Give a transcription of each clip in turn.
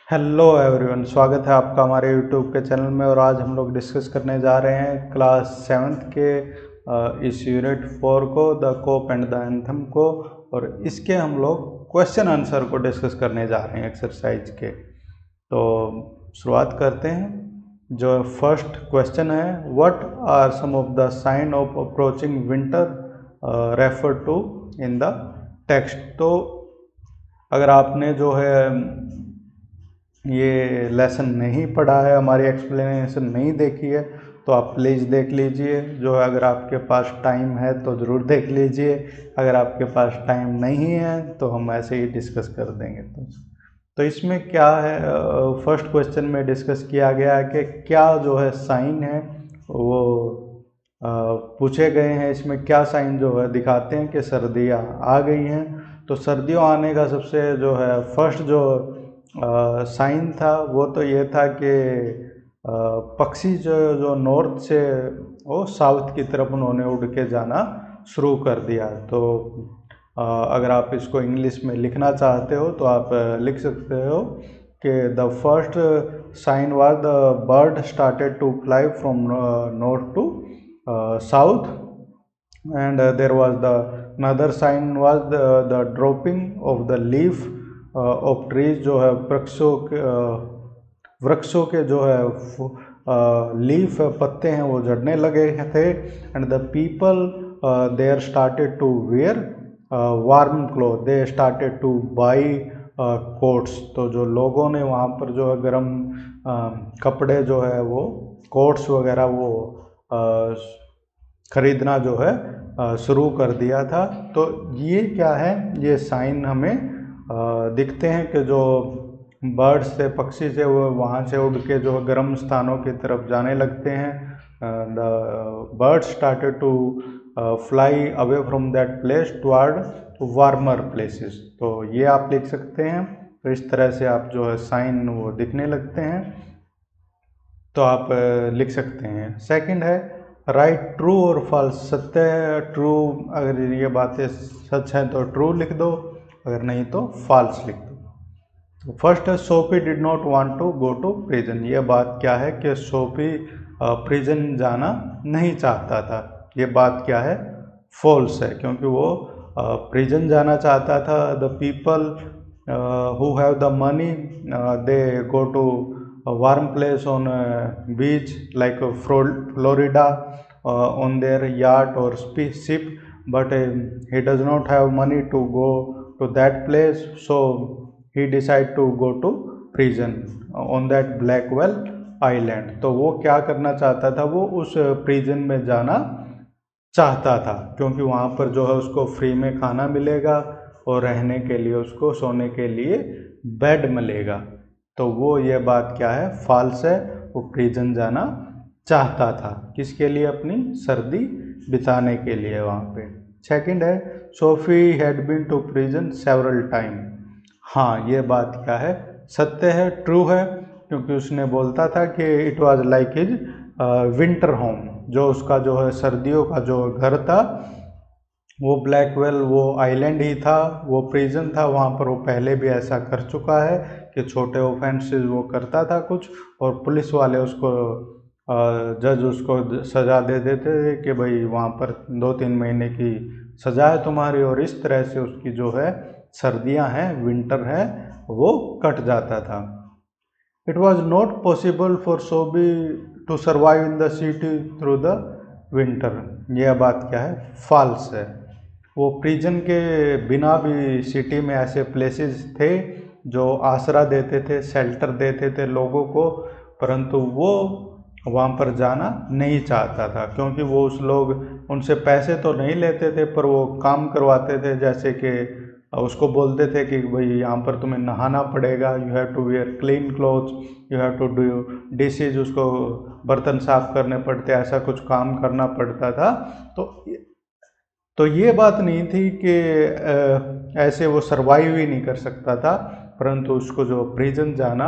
Hello everyone, स्वागत है आपका हमारे यूट्यूब के चैनल में। और आज हम लोग डिस्कस करने जा रहे हैं क्लास 7th के इस यूनिट 4 को, the cop and the anthem को। और इसके हम लोग क्वेश्चन आंसर को डिस्कस करने जा रहे हैं एक्सरसाइज के। तो शुरुआत करते हैं। जो फर्स्ट क्वेश्चन है, what are some of the sign of approaching winter refer to in the text. तो अगर आपने जो है ये लेसन नहीं पढ़ा है, हमारी एक्सप्लेनेशन नहीं देखी है, तो आप प्लीज़ देख लीजिए। जो है अगर आपके पास टाइम है तो ज़रूर देख लीजिए, अगर आपके पास टाइम नहीं है तो हम ऐसे ही डिस्कस कर देंगे। तो इसमें क्या है, फर्स्ट क्वेश्चन में डिस्कस किया गया है कि क्या जो है साइन है वो पूछे गए हैं। इसमें क्या साइन जो है दिखाते हैं कि सर्दियाँ आ गई हैं। तो सर्दियों आने का सबसे जो है फर्स्ट जो साइन था वो तो ये था कि पक्षी जो नॉर्थ से वो साउथ की तरफ उन्होंने उड़ के जाना शुरू कर दिया। तो अगर आप इसको इंग्लिश में लिखना चाहते हो तो आप लिख सकते हो कि the first sign was the bird started to fly from north to south, and there was the another sign was the dropping of the leaf of trees. जो है वृक्षों के जो है लीफ पत्ते हैं वो झड़ने लगे थे। And the people there started to wear warm cloth, they started to buy coats. तो जो लोगों ने वहाँ पर जो है गर्म कपड़े जो है वो कोट्स वगैरह वो खरीदना जो है शुरू कर दिया था। तो ये क्या है, ये साइन हमें दिखते हैं कि जो बर्ड्स से पक्षी से वो वहाँ से उड़ के जो गर्म स्थानों की तरफ जाने लगते हैं। The birds started to fly away from that place toward warmer places. तो ये आप लिख सकते हैं। तो इस तरह से आप जो है साइन वो दिखने लगते हैं, तो आप लिख सकते हैं। सेकंड है राइट ट्रू और फॉल्स। सत्य है, ट्रू, अगर ये बातें सच हैं तो ट्रू लिख दो, अगर नहीं तो फॉल्स लिख दो। तो फर्स्ट है Soapy did not want to go to prison. ये बात क्या है कि सोफी प्रिजन जाना नहीं चाहता था। ये बात क्या है, फॉल्स है, क्योंकि वो प्रिजन जाना चाहता था। The people who have the money they go to warm place on a beach like Florida on their yacht or ship, but he does not have money to go to that place, so he decide to go to prison on that Blackwell Island। तो वो क्या करना चाहता था, वो उस prison में जाना चाहता था, क्योंकि वहाँ पर जो है उसको फ्री में खाना मिलेगा और रहने के लिए उसको सोने के लिए बेड मिलेगा। तो वो ये बात क्या है, फॉल्स है। वो प्रिजन जाना चाहता था, किसके लिए, अपनी सर्दी बिताने के लिए वहाँ पे। सेकंड है Soapy had been to prison several time. हाँ, ये बात क्या है, सत्य है, ट्रू है, क्योंकि उसने बोलता था कि it was like his winter home. जो उसका जो है सर्दियों का जो घर था वो ब्लैकवेल वो आइलैंड ही था, वो प्रिजन था। वहाँ पर वो पहले भी ऐसा कर चुका है कि छोटे ऑफेंसेस वो करता था कुछ, और पुलिस वाले उसको जज उसको सज़ा दे देते थे कि भाई वहाँ पर 2-3 महीने की सज़ा है तुम्हारी, और इस तरह से उसकी जो है सर्दियाँ हैं, विंटर है, वो कट जाता था। It was not possible for Soapy to survive in the city through the winter. यह बात क्या है, फॉल्स है। वो प्रिजन के बिना भी सिटी में ऐसे प्लेसेस थे जो आसरा देते थे, शेल्टर देते थे लोगों को, परंतु वो वहाँ पर जाना नहीं चाहता था, क्योंकि वो उस लोग उनसे पैसे तो नहीं लेते थे, पर वो काम करवाते थे। जैसे कि उसको बोलते थे कि भाई यहाँ पर तुम्हें नहाना पड़ेगा, you have to wear clean clothes, you have to do dishes, उसको बर्तन साफ करने पड़ते, ऐसा कुछ काम करना पड़ता था। तो ये बात नहीं थी कि ऐसे वो सर्वाइव ही नहीं कर सकता था, परंतु उसको जो प्रिजन जाना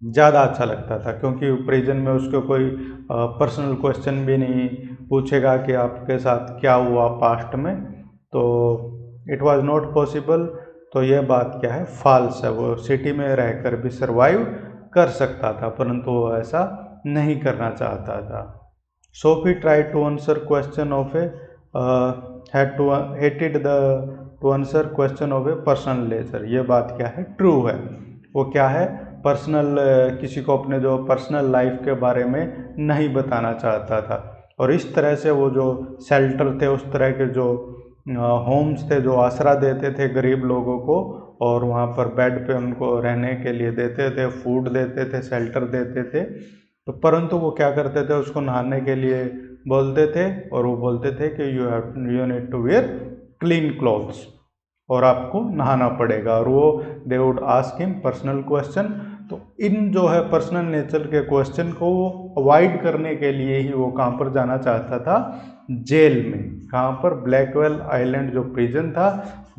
ज़्यादा अच्छा लगता था, क्योंकि प्रिजन में उसको कोई पर्सनल क्वेश्चन भी नहीं पूछेगा कि आपके साथ क्या हुआ पास्ट में। तो इट वाज नॉट पॉसिबल तो यह बात क्या है, फॉल्स है। वो सिटी में रहकर भी सरवाइव कर सकता था, परंतु वो ऐसा नहीं करना चाहता था। Soapy try to answer question of a hated the to answer question of a personal nature. ये बात क्या है, ट्रू है। वो क्या है, पर्सनल, किसी को अपने जो पर्सनल लाइफ के बारे में नहीं बताना चाहता था। और इस तरह से वो जो शेल्टर थे, उस तरह के जो होम्स थे जो आसरा देते थे गरीब लोगों को, और वहाँ पर बेड पे उनको रहने के लिए देते थे, फूड देते थे, शेल्टर देते थे, तो परंतु वो क्या करते थे, उसको नहाने के लिए बोलते थे, और वो बोलते थे कि you need to wear clean clothes, और आपको नहाना पड़ेगा। और वो they would ask him personal question. तो इन जो है पर्सनल नेचर के क्वेश्चन को वो अवॉइड करने के लिए ही वो कहाँ पर जाना चाहता था, जेल में। कहाँ पर, ब्लैकवेल आइलैंड जो प्रिजन था,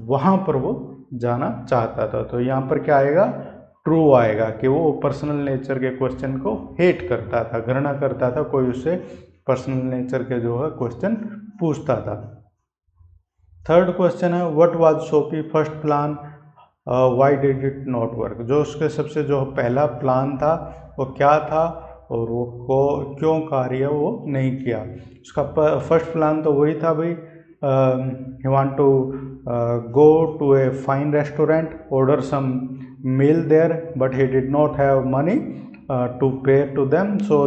वहाँ पर वो जाना चाहता था। तो यहाँ पर क्या आएगा, ट्रू आएगा कि वो पर्सनल नेचर के क्वेश्चन को हेट करता था, घृणा करता था, कोई उससे पर्सनल नेचर के जो है क्वेश्चन पूछता था। थर्ड क्वेश्चन है, what was Sophie first plan, why did it not work. जो उसके सबसे जो पहला प्लान था वो क्या था, और वो क्यों कार्य वो नहीं किया। उसका फर्स्ट प्लान तो वही था भाई, he want to go to a fine restaurant, order some meal there, but he did not have money to pay to them, so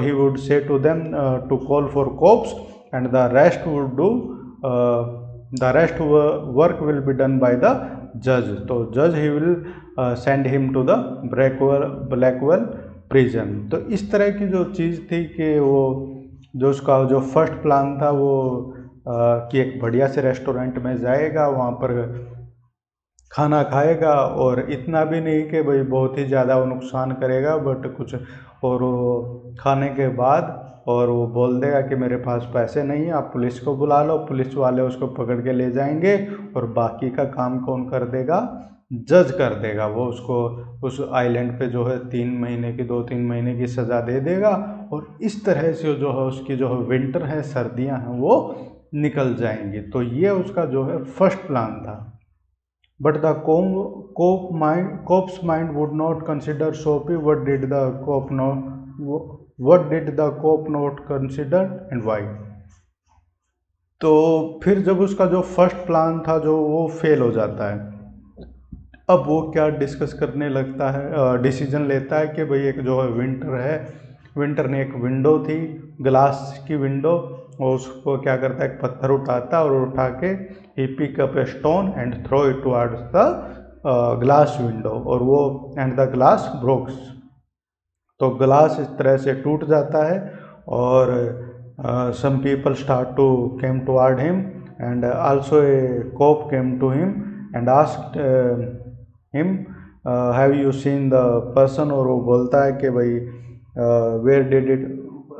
he would say to them to call for cops, and the rest work will be done by the judge. तो judge he will send him to the Blackwell prison। तो इस तरह की जो चीज़ थी कि वो जो उसका जो फर्स्ट प्लान था वो कि एक बढ़िया से रेस्टोरेंट में जाएगा, वहाँ पर खाना खाएगा, और इतना भी नहीं कि भाई बहुत ही ज़्यादा वो नुकसान करेगा, बट कुछ, और वो खाने के बाद और वो बोल देगा कि मेरे पास पैसे नहीं है, आप पुलिस को बुला लो, पुलिस वाले उसको पकड़ के ले जाएंगे, और बाकी का काम कौन कर देगा, जज कर देगा। वो उसको उस आइलैंड पे जो है 3 महीने की 2-3 महीने की सज़ा दे देगा, और इस तरह से जो है उसकी जो है विंटर है, सर्दियाँ हैं, वो निकल जाएंगी। तो ये उसका जो है फर्स्ट प्लान था। But the cop's mind would not consider Sophie. What did the cop not consider and why? तो फिर जब उसका जो फर्स्ट प्लान था जो वो फेल हो जाता है, अब वो क्या डिस्कस करने लगता है, डिसीजन लेता है कि भाई एक जो है विंटर ने एक विंडो थी, ग्लास की विंडो, और उसको क्या करता है, एक पत्थर उठाता है, और उठा के ही pick up a stone and throw it towards the glass window, और वो एंड द ग्लास ब्रोक्स। तो ग्लास इस तरह से टूट जाता है, और some people start to came toward him, and also a cop came to him and asked him have you seen the person. और वो बोलता है कि भाई where did it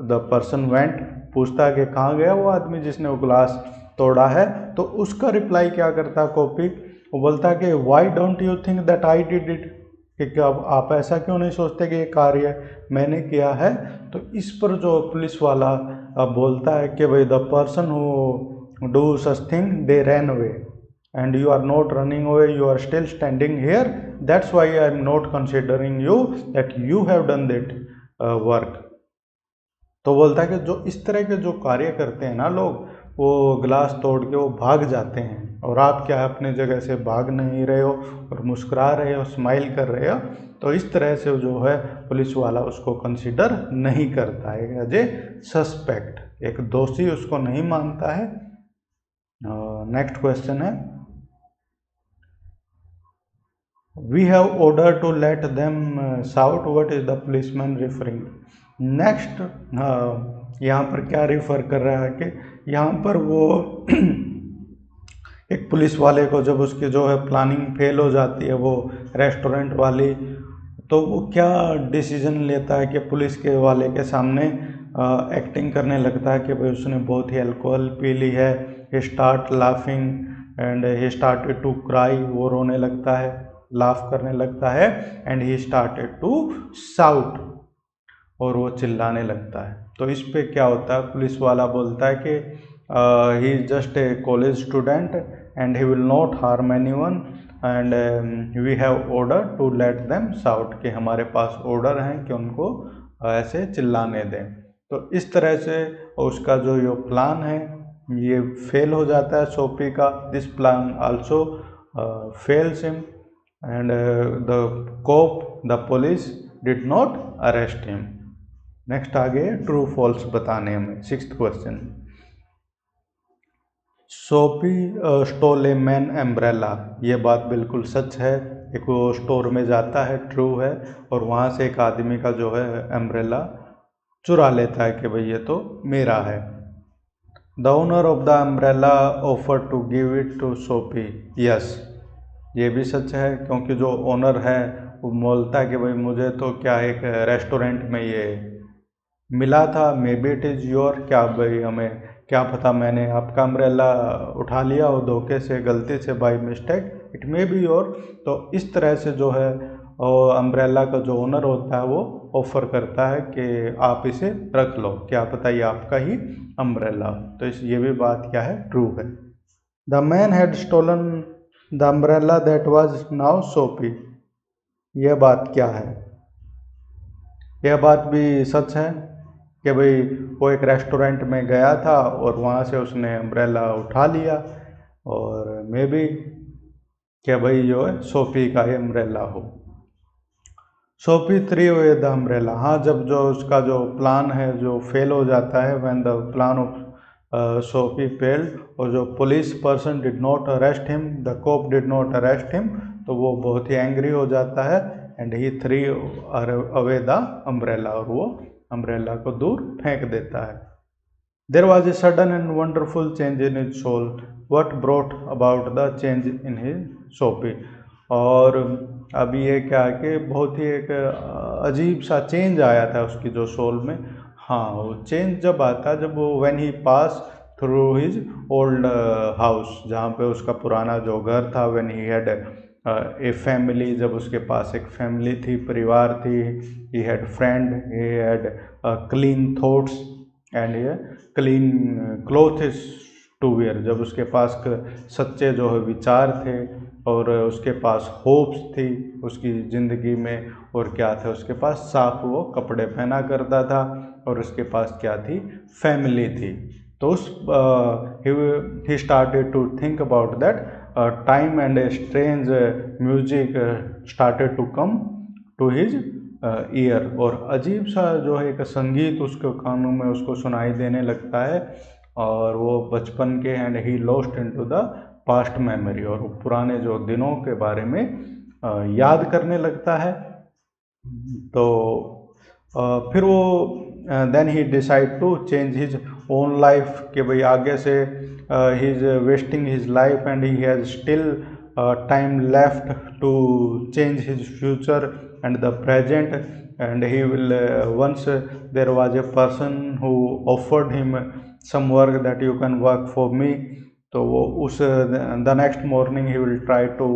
the person went, पूछता है कि कहाँ गया वो आदमी जिसने वो ग्लास तोड़ा है। तो उसका रिप्लाई क्या करता है कॉपी, वो बोलता है कि why don't you think that I did it, कि आप ऐसा क्यों नहीं सोचते कि ये कार्य मैंने किया है। तो इस पर जो पुलिस वाला बोलता है कि भाई the person who do such thing they ran away and you are not running away, you are still standing here, that's why I am not considering you that you have done that work। तो बोलता है कि जो इस तरह के जो कार्य करते हैं ना लोग, वो ग्लास तोड़ के वो भाग जाते हैं, और आप क्या अपने जगह से भाग नहीं रहे हो और मुस्कुरा रहे हो, स्माइल कर रहे हो। तो इस तरह से जो है पुलिस वाला उसको कंसीडर नहीं करता है एज ए सस्पेक्ट, एक दोषी उसको नहीं मानता है। नेक्स्ट क्वेश्चन है, we have order to let them shout, what is the policeman referring. Next यहाँ पर क्या रिफ़र कर रहा है कि यहाँ पर वो एक पुलिस वाले को जब उसकी जो है प्लानिंग फेल हो जाती है, वो रेस्टोरेंट वाली, तो वो क्या डिसीजन लेता है कि पुलिस के वाले के सामने एक्टिंग करने लगता है कि भाई उसने बहुत ही अल्कोहल पी ली है। He start laughing and he started to cry, वो रोने लगता है, लाफ करने लगता है, and he started to shout, और वो चिल्लाने लगता है। तो इस पे क्या होता है, पुलिस वाला बोलता है कि he is just a college student and he will not harm anyone and we have order to let them shout, कि हमारे पास ऑर्डर है कि उनको ऐसे चिल्लाने दें। तो इस तरह से उसका जो ये प्लान है ये फेल हो जाता है सोफी का। This plan also fails him and the police did not arrest him. Next आगे ट्रू फॉल्स बताने हमें। 6th question, Soapy stole a man umbrella. ये बात बिल्कुल सच है। एक वो स्टोर में जाता है, ट्रू है, और वहाँ से एक आदमी का जो है एम्ब्रेला चुरा लेता है कि भाई ये तो मेरा है। The owner of the umbrella offer to give it to Soapy. Yes, ये भी सच है, क्योंकि जो ओनर है वो बोलता है कि भाई मुझे तो क्या एक रेस्टोरेंट में ये मिला था, may be it is your, क्या भाई हमें क्या पता, मैंने आपका अम्ब्रेला उठा लिया हो धोखे से, गलती से, by mistake, it may be your. तो इस तरह से जो है अम्ब्रेला का जो ओनर होता है वो ऑफर करता है कि आप इसे रख लो, क्या पता ये आपका ही अम्ब्रेला। तो ये भी बात क्या है, ट्रू है। The man had stolen the umbrella that was now Soapy. यह बात क्या है? यह बात भी सच है कि भाई वो एक रेस्टोरेंट में गया था और वहाँ से उसने अम्ब्रेला उठा लिया, और मे बी कि भाई जो है सोफी का ही अम्ब्रेला हो। सोफी थ्री हुए द अम्ब्रेला। हाँ, जब जो उसका जो प्लान है जो फेल हो जाता है, when the plan of Soapy failed, और जो police person did not arrest him, the cop did not arrest him, तो वो बहुत ही एंग्री हो जाता है and he threw away the umbrella, और वो अम्ब्रेला को दूर फेंक देता है। There was a sudden and wonderful change in his soul. What brought about the change in his Soapy. और अभी ये क्या है कि बहुत ही एक अजीब सा चेंज आया था उसकी जो सोल में। हाँ, वो चेंज जब आता है जब वो when he pass through his old house, जहाँ पे उसका पुराना जो घर था, when he had a family, जब उसके पास एक फैमिली थी, परिवार थी, he had friend, he had clean thoughts and ये क्लीन क्लोथ्स टू वियर, जब उसके पास सच्चे जो है विचार थे और उसके पास होप्स थी उसकी ज़िंदगी में, और क्या था उसके पास, साफ वो कपड़े पहना करता था, और उसके पास क्या थी, फैमिली थी। तो उस he started to think about that time and a strange music started to come to his ear, और अजीब सा जो है एक संगीत उसके कानों में उसको सुनाई देने लगता है, और वो बचपन के and he lost into the past memory, और वो पुराने जो दिनों के बारे में याद करने लगता है। तो फिर वो then he decide to change his own life, कि भाई आगे से he is wasting his life and he has still time left to change his future and the present, and he will once there was a person who offered him some work that you can work for me. तो वो उस the next morning he will try to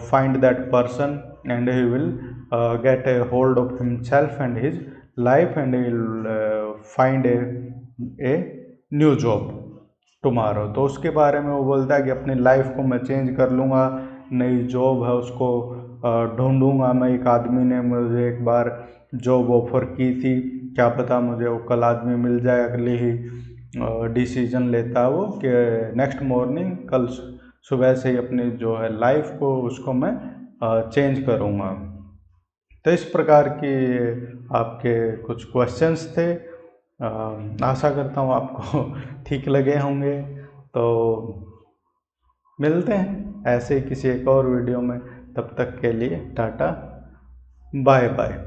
find that person and he will get a hold of himself and his life and he will find a new job tomorrow। तो उसके बारे में वो बोलता है कि अपनी लाइफ को मैं चेंज कर लूँगा, नई जॉब है उसको ढूंढूंगा मैं। एक आदमी ने मुझे एक बार जॉब ऑफर की थी, क्या पता मुझे वो कल आदमी मिल जाए। अगले ही डिसीजन लेता है वो कि नेक्स्ट मॉर्निंग, कल सुबह से ही अपनी जो है लाइफ को उसको मैं चेंज करूँगा। तो इस प्रकार की आपके कुछ क्वेश्चंस थे। आशा करता हूँ आपको ठीक लगे होंगे। तो मिलते हैं ऐसे ही किसी एक और वीडियो में, तब तक के लिए टाटा बाय बाय।